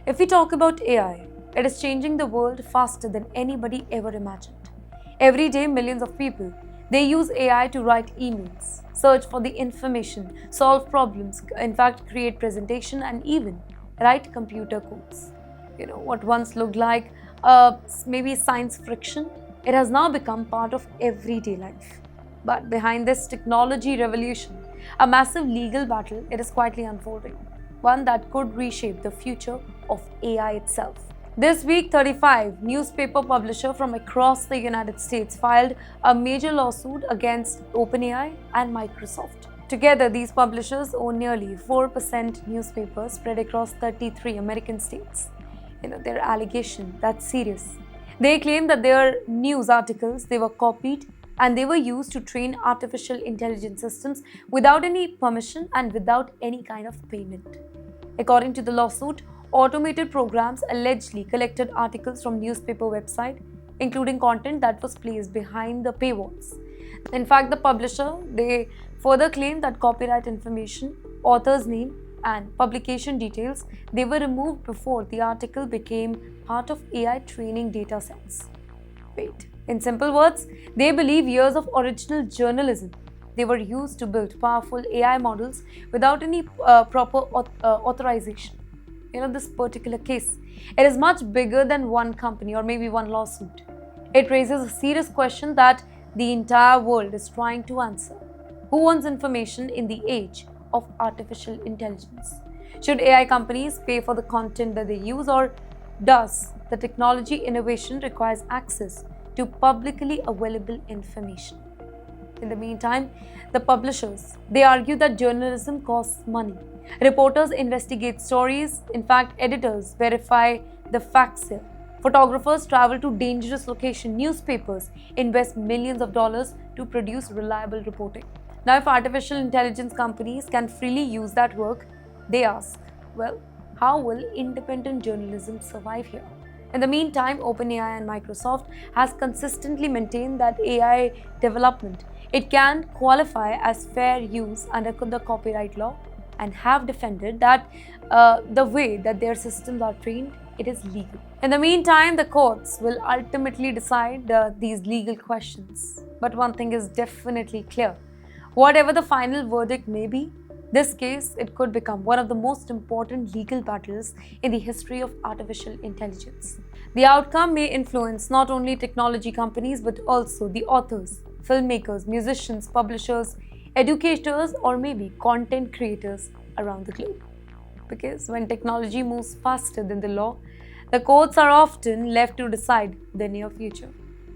If we talk about AI, it is changing the world faster than anybody ever imagined. Every day, millions of people, they use AI to write emails, search for the information, solve problems, in fact, create presentation and even write computer codes. What once looked like maybe science friction, it has now become part of everyday life. But behind this technology revolution, a massive legal battle, it is quietly unfolding, one that could reshape the future of AI itself. This week, 35 newspaper publishers from across the United States filed a major lawsuit against OpenAI and Microsoft. Together, these publishers own nearly 4% newspapers spread across 33 American states. Their allegation, that's serious. They claim that their news articles, they were copied and they were used to train artificial intelligence systems without any permission and without any kind of payment. According to the lawsuit, automated programs allegedly collected articles from newspaper websites, including content that was placed behind the paywalls. In fact, the publisher, they further claimed that copyright information, author's name, and publication details, they were removed before the article became part of AI training data sets. Wait, in simple words, they believe years of original journalism, they were used to build powerful AI models without any proper authorization. This particular case, it is much bigger than one company or maybe one lawsuit. It raises a serious question that the entire world is trying to answer. Who owns information in the age of artificial intelligence? Should AI companies pay for the content that they use, or does the technology innovation requires access to publicly available information? In the meantime, the publishers, they argue that journalism costs money. Reporters investigate stories, in fact, editors verify the facts here. Photographers travel to dangerous locations, newspapers invest millions of dollars to produce reliable reporting. Now, if artificial intelligence companies can freely use that work, they ask, well, how will independent journalism survive here? In the meantime, OpenAI and Microsoft has consistently maintained that AI development, it can qualify as fair use under the copyright law, and have defended that the way that their systems are trained, it is legal. In the meantime, the courts will ultimately decide these legal questions. But one thing is definitely clear. Whatever the final verdict may be, this case, it could become one of the most important legal battles in the history of artificial intelligence. The outcome may influence not only technology companies but also the authors, filmmakers, musicians, publishers, educators, or maybe content creators around the globe. Because when technology moves faster than the law, the courts are often left to decide the near future.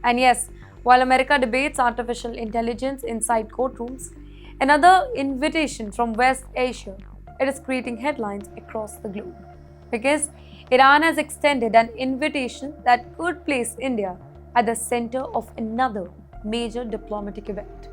And yes, while America debates artificial intelligence inside courtrooms, another invitation from West Asia, it is creating headlines across the globe. Because Iran has extended an invitation that could place India at the center of another major diplomatic event.